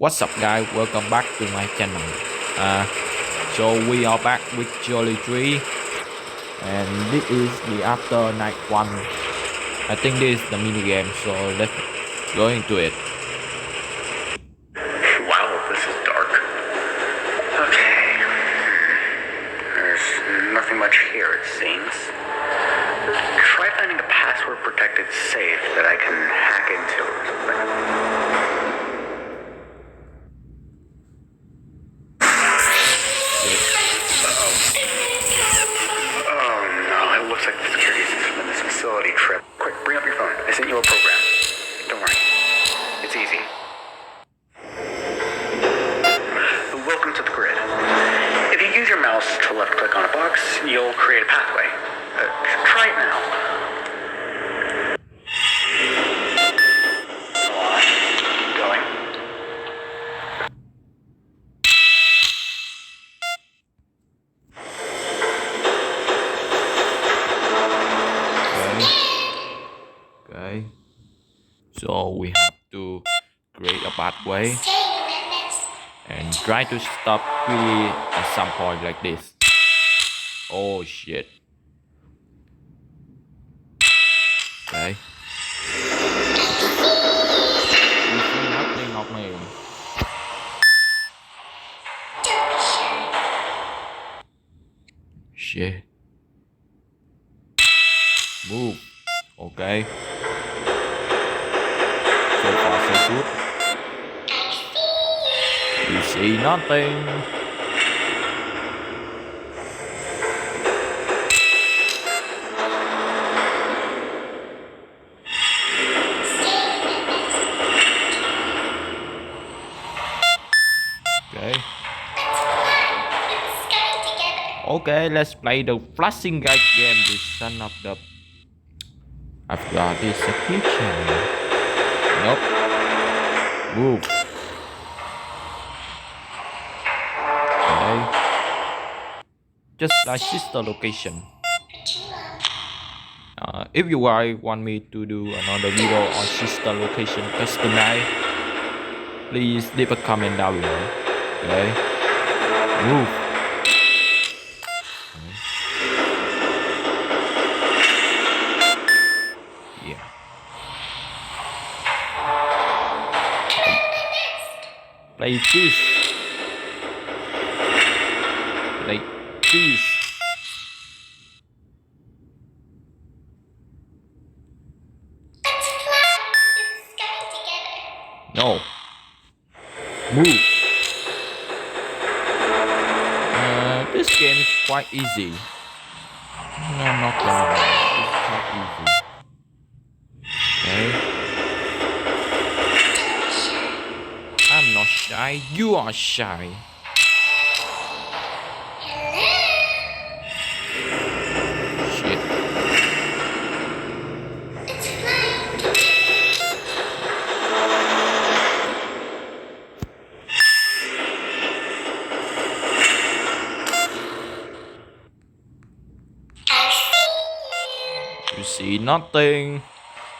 What's up guys, welcome back to my channel. So we are back with Jolly Tree, and this is the after night one. I think this is the mini game, so let's go into it. Wow, this is dark. Okay. There's nothing much here, it seems. Try finding a password protected safe that I can hack into or something. Oh no, it looks like the security system in this facility tripped. Quick, bring up your phone. I sent you a program. Don't worry. It's easy. Welcome to the grid. If you use your mouse to left click on a box, you'll create a pathway. Try it now. Go on. Keep going. Okay. So we have to create a pathway and try to stop Willy at some point like this. Oh shit. Okay. You see nothing of me. Shit. Move. Okay. So far so good. You see nothing. Okay. Okay, let's play the flashing guide game. The son of the... I've got this execution. Nope. Move. Okay. Just like sister location. If you guys want me to do another video on sister location customize, please leave a comment down below. Okay. Move. Yeah. Play this. Play this. No. Move. This game is quite easy. No, not gonna lie. It's quite easy. Okay. I'm not shy. You are shy. Shit. You see nothing.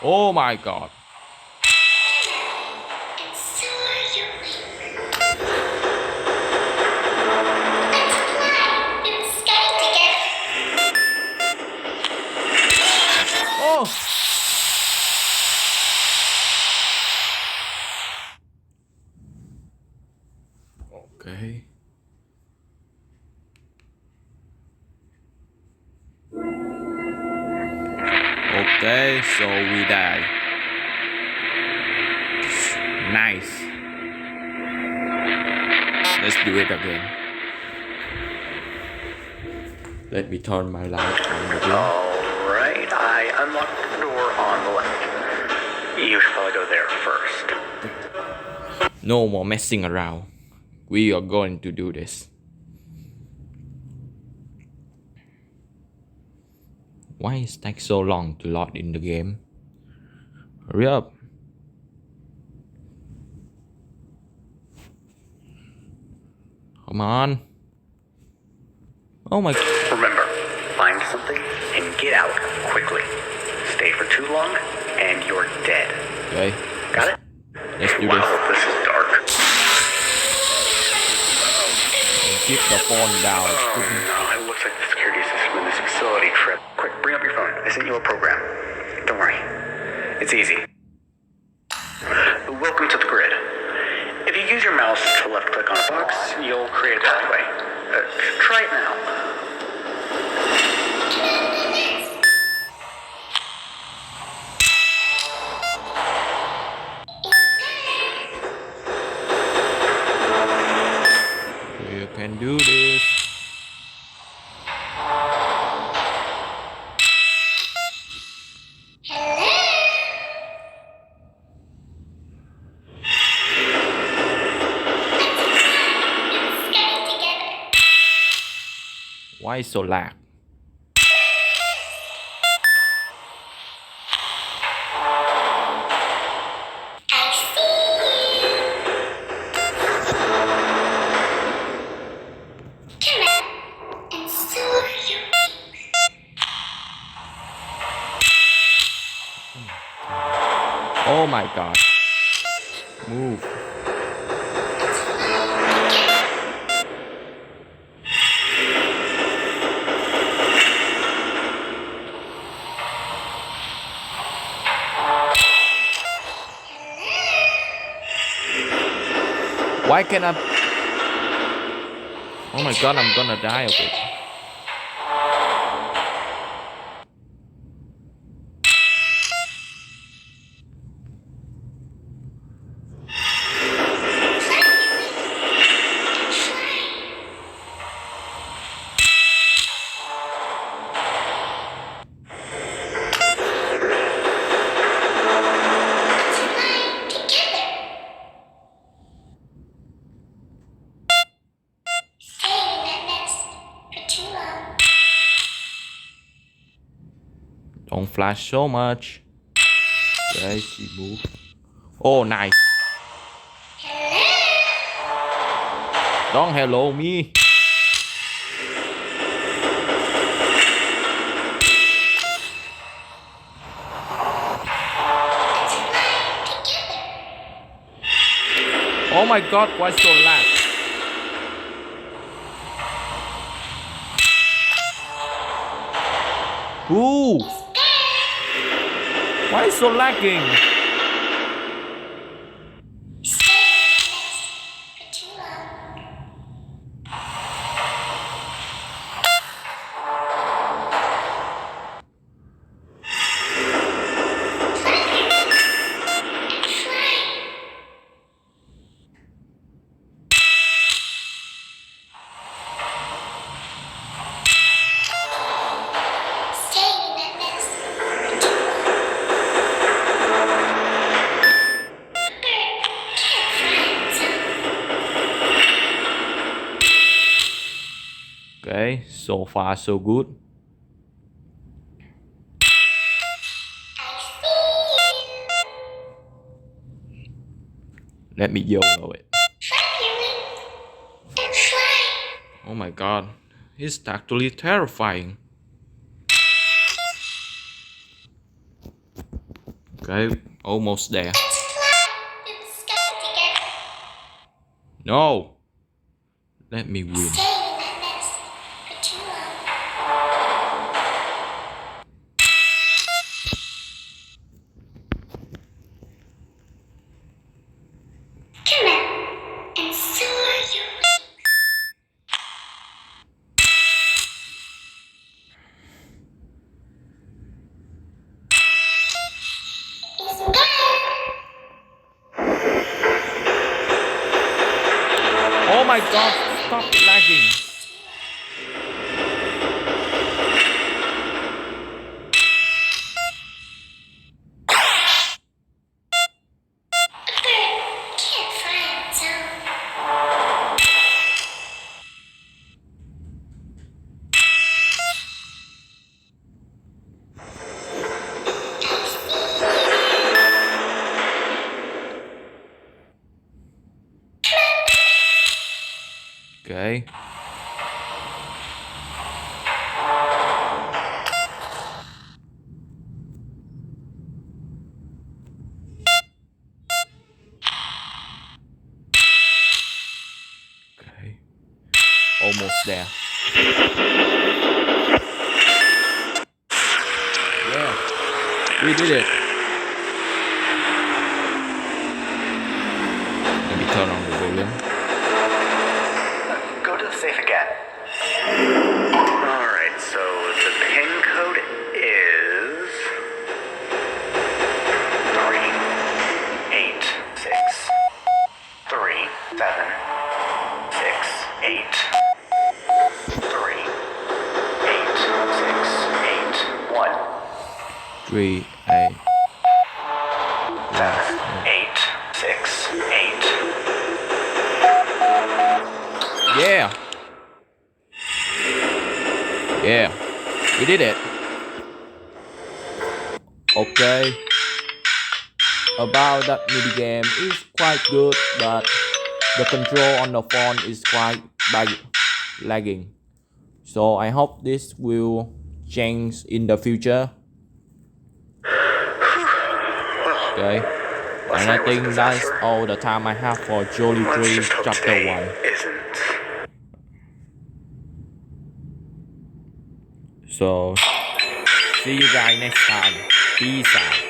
Oh my god. Oh. Okay. Okay, so we die. Nice. Let's do it again. Let me turn my light on again. Alright, I unlocked the door on the left. You should probably go there first. No more messing around. We are going to do this. Why it takes so long to load in the game? Hurry up. Come on. Oh my... Remember, find something and get out quickly. Stay for too long and you're dead. Okay. Got it? Let's do Wow, this. this is dark. keep the phone down. Oh no, it looks like the security system in this facility tripped. Quick, bring up your phone. I sent you a program. Don't worry. It's easy. Welcome to the grid. If you use your mouse to left click on a box, you'll create a pathway. Try it now. You can do this. Why so lag? Oh my god. Move. Why can't I? Oh my god, I'm gonna die of it. Don't flash so much. Okay, she moved. Oh, nice. Don't hello me. Oh my god, why so lag? Ooh! Why so lagging? Okay, so far so good. Let me YOLO it. Oh my god, it's actually terrifying. Okay, almost there. No! Let me win. Oh my god, stop lagging. Okay. Okay. Almost there. Yeah, we did it. Let me turn on the volume. Go to the safe again. Alright, so the pin code is 3863768388681. 3868. Yeah. Yeah. We did it. Okay. About that mini game is quite good, but the control on the phone is quite lagging. So I hope this will change in the future. Okay. And I think that's all the time I have for Jolly 3 Chapter 1. So, see you guys next time. Peace out.